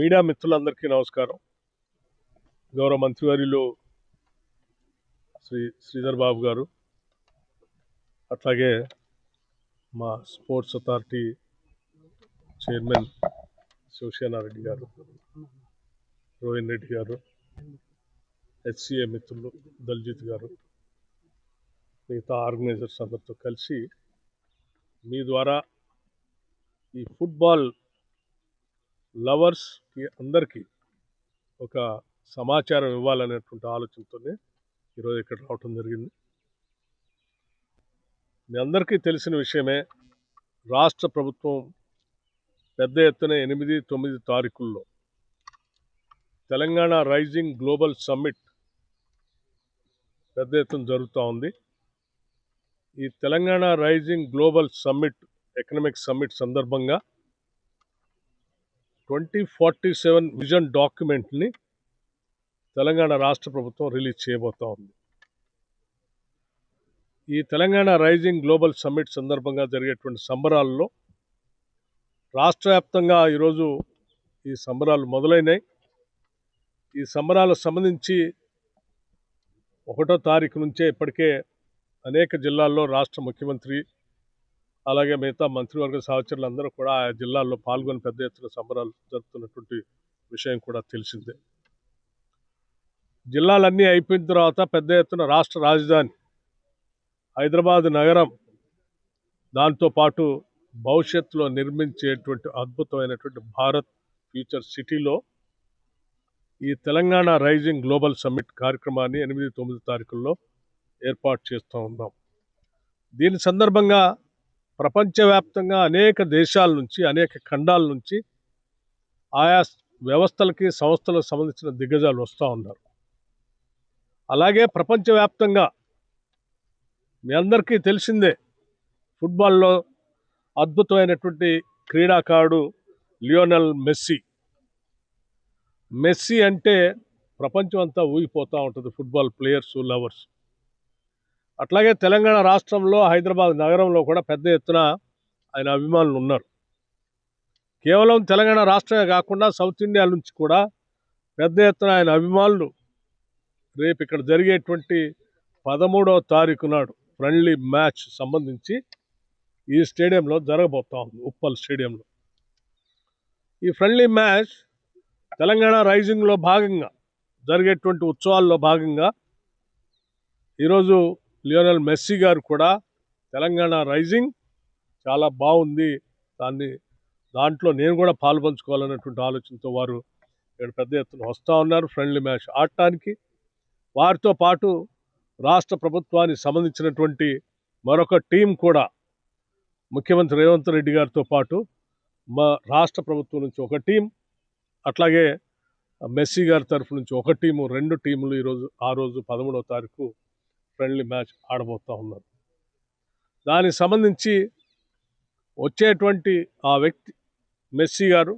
Media మిత్రులందరికీ నమస్కారం. గౌరవ మంత్రివర్యులు శ్రీధర్ బాబు గారు, అట్లాగే మా స్పోర్ట్స్ అథారిటీ చైర్మన్ శివసేనారెడ్డి గారు, రోహిన్ రెడ్డి గారు, హెచ్సిఏ మిత్రులు దల్జిత్ గారు, మిగతా ఆర్గనైజర్స్ అందరితో కలిసి మీ ద్వారా ఈ ఫుట్బాల్ లవర్స్కి అందరికీ ఒక సమాచారం ఇవ్వాలనేటువంటి ఆలోచనతోనే ఈరోజు ఇక్కడ రావటం జరిగింది. మీ అందరికీ తెలిసిన విషయమే, రాష్ట్ర ప్రభుత్వం పెద్ద ఎత్తున 8-9 తారీఖుల్లో తెలంగాణ రైజింగ్ గ్లోబల్ సమ్మిట్ పెద్ద ఎత్తున జరుగుతూ ఉంది. ఈ Telangana rising global summit economic summit సందర్భంగా 2047 విజన్ డాక్యుమెంట్ని తెలంగాణ రాష్ట్ర ప్రభుత్వం రిలీజ్ చేయబోతూ ఉంది. ఈ తెలంగాణ రైజింగ్ గ్లోబల్ సమ్మిట్ సందర్భంగా జరిగేటువంటి సంబరాల్లో రాష్ట్ర వ్యాప్తంగా ఈరోజు ఈ సంబరాలు మొదలైనాయి. ఈ సంబరాలకు సంబంధించి 1వ తారీఖు నుంచే ఇప్పటికే అనేక జిల్లాల్లో రాష్ట్ర ముఖ్యమంత్రి అలాగే మిగతా మంత్రివర్గ సహచరులు అందరూ కూడా ఆ జిల్లాల్లో పాల్గొని పెద్ద ఎత్తున సంబరాలు జరుపుతున్నటువంటి విషయం కూడా తెలిసిందే. జిల్లాలన్నీ అయిపోయిన తర్వాత పెద్ద ఎత్తున రాష్ట్ర రాజధాని హైదరాబాద్ నగరం, దాంతోపాటు భవిష్యత్తులో నిర్మించేటువంటి అద్భుతమైనటువంటి భారత్ ఫ్యూచర్ సిటీలో ఈ తెలంగాణ రైజింగ్ గ్లోబల్ సమ్మిట్ కార్యక్రమాన్ని 8-9 తారీఖుల్లో ఏర్పాటు చేస్తూ ఉన్నాం. దీని సందర్భంగా ప్రపంచవ్యాప్తంగా అనేక దేశాల నుంచి, అనేక ఖండాల నుంచి ఆయా వ్యవస్థలకి, సంస్థలకు సంబంధించిన దిగ్గజాలు వస్తూ ఉన్నారు. అలాగే ప్రపంచవ్యాప్తంగా మీ అందరికీ తెలిసిందే, ఫుట్బాల్లో అద్భుతమైనటువంటి క్రీడాకారుడు లియోనెల్ మెస్సీ. మెస్సీ అంటే ప్రపంచం అంతా ఊగిపోతూ ఉంటుంది, ఫుట్బాల్ ప్లేయర్స్, లవర్స్. అట్లాగే తెలంగాణ రాష్ట్రంలో హైదరాబాద్ నగరంలో కూడా పెద్ద ఎత్తున ఆయన అభిమానులు ఉన్నారు. కేవలం తెలంగాణ రాష్ట్రమే కాకుండా సౌత్ ఇండియా నుంచి కూడా పెద్ద ఎత్తున ఆయన అభిమానులు రేపు ఇక్కడ జరిగేటువంటి 13వ తారీఖు నాడు ఫ్రెండ్లీ మ్యాచ్ సంబంధించి ఈ స్టేడియంలో జరగబోతా ఉంది, ఉప్పల్ స్టేడియంలో. ఈ ఫ్రెండ్లీ మ్యాచ్ తెలంగాణ రైజింగ్లో భాగంగా జరిగేటువంటి ఉత్సవాల్లో భాగంగా ఈరోజు లియోనెల్ మెస్సీ గారు కూడా తెలంగాణ రైజింగ్ చాలా బాగుంది, దాంట్లో నేను కూడా పాల్పంచుకోవాలన్నటువంటి ఆలోచనతో వారు ఇక్కడ పెద్ద ఎత్తున వస్తూ ఉన్నారు ఫ్రెండ్లీ మ్యాచ్ ఆడటానికి. వారితో పాటు రాష్ట్ర ప్రభుత్వానికి సంబంధించినటువంటి మరొక టీం కూడా ముఖ్యమంత్రి రేవంత్ రెడ్డి గారితో పాటు మా రాష్ట్ర ప్రభుత్వం నుంచి ఒక టీం, అట్లాగే మెస్సీ గారి తరఫు నుంచి ఒక టీము, 2 టీములు ఆ రోజు 13వ తారీఖు ఫ్రెండ్లీ మ్యాచ్ ఆడబోతూ ఉన్నారు. దానికి సంబంధించి వచ్చేటువంటి ఆ వ్యక్తి మెస్సీ గారు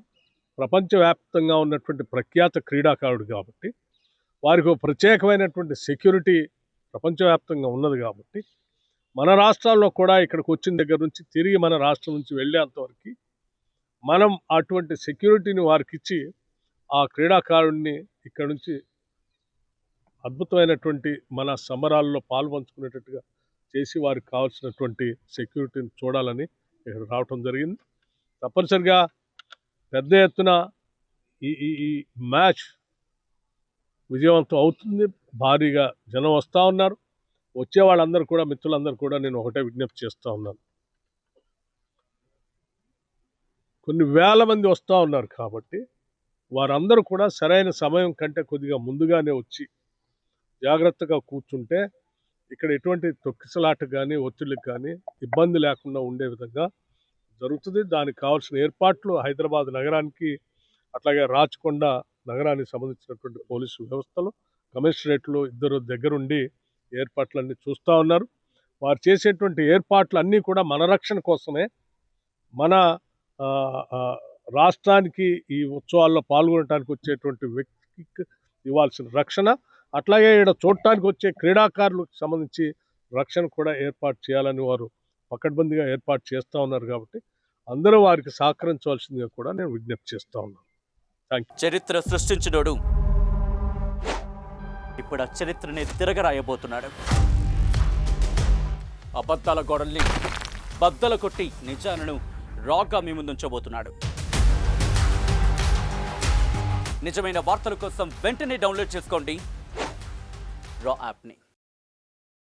ప్రపంచవ్యాప్తంగా ఉన్నటువంటి ప్రఖ్యాత క్రీడాకారుడు కాబట్టి వారికి ఒక ప్రత్యేకమైనటువంటి సెక్యూరిటీ ప్రపంచవ్యాప్తంగా ఉన్నది కాబట్టి మన రాష్ట్రాల్లో కూడా ఇక్కడికి వచ్చిన దగ్గర నుంచి తిరిగి మన రాష్ట్రం నుంచి వెళ్ళేంతవరకు మనం అటువంటి సెక్యూరిటీని వారికి ఇచ్చి ఆ క్రీడాకారుడిని ఇక్కడ నుంచి అద్భుతమైనటువంటి మన సమరాల్లో పాల్పంచుకునేటట్టుగా చేసి వారికి కావాల్సినటువంటి సెక్యూరిటీని చూడాలని ఇక్కడ రావటం జరిగింది. తప్పనిసరిగా పెద్ద ఎత్తున ఈ మ్యాచ్ విజయవంతం అవుతుంది. భారీగా జనం వస్తూ ఉన్నారు. వచ్చే వాళ్ళందరూ కూడా, మిత్రులందరూ కూడా నేను ఒకటే విజ్ఞప్తి చేస్తూ ఉన్నాను, కొన్ని వేల మంది వస్తూ ఉన్నారు కాబట్టి వారందరూ కూడా సరైన సమయం కంటే కొద్దిగా ముందుగానే వచ్చి జాగ్రత్తగా కూర్చుంటే ఇక్కడ ఎటువంటి తొక్కిసలాట కానీ, ఒత్తిడికి కానీ ఇబ్బంది లేకుండా ఉండే విధంగా జరుగుతుంది. దానికి కావాల్సిన ఏర్పాట్లు హైదరాబాద్ నగరానికి, అట్లాగే రాచకొండ నగరానికి సంబంధించినటువంటి పోలీసు వ్యవస్థలు, కమిషనరేట్లు ఇద్దరు దగ్గరుండి ఏర్పాట్లన్నీ చూస్తూ ఉన్నారు. వారు చేసేటువంటి ఏర్పాట్లన్నీ కూడా మన రక్షణ కోసమే, మన రాష్ట్రానికి ఈ ఉత్సవాల్లో పాల్గొనడానికి వచ్చేటువంటి వ్యక్తికి ఇవ్వాల్సిన రక్షణ, అట్లాగే ఇక్కడ చూడటానికి వచ్చే క్రీడాకారులకు సంబంధించి రక్షణ కూడా ఏర్పాటు చేయాలని వారు పకడ్బందీగా ఏర్పాటు చేస్తూ ఉన్నారు. కాబట్టి అందరూ వారికి సహకరించవలసిందిగా కూడా నేను విజ్ఞప్తి చేస్తూ ఉన్నాను. Thank you. చరిత్ర సృష్టించినోడు ఇప్పుడు ఆ చరిత్రని తిరగరాయబోతున్నాడు. అబద్ధాల గోడల్ని బద్దలు కొట్టి నిజాలను రాగా మీ ముందుంచబోతున్నాడు. నిజమైన వార్తల కోసం వెంటనే డౌన్లోడ్ చేసుకోండి రా యాప్ని.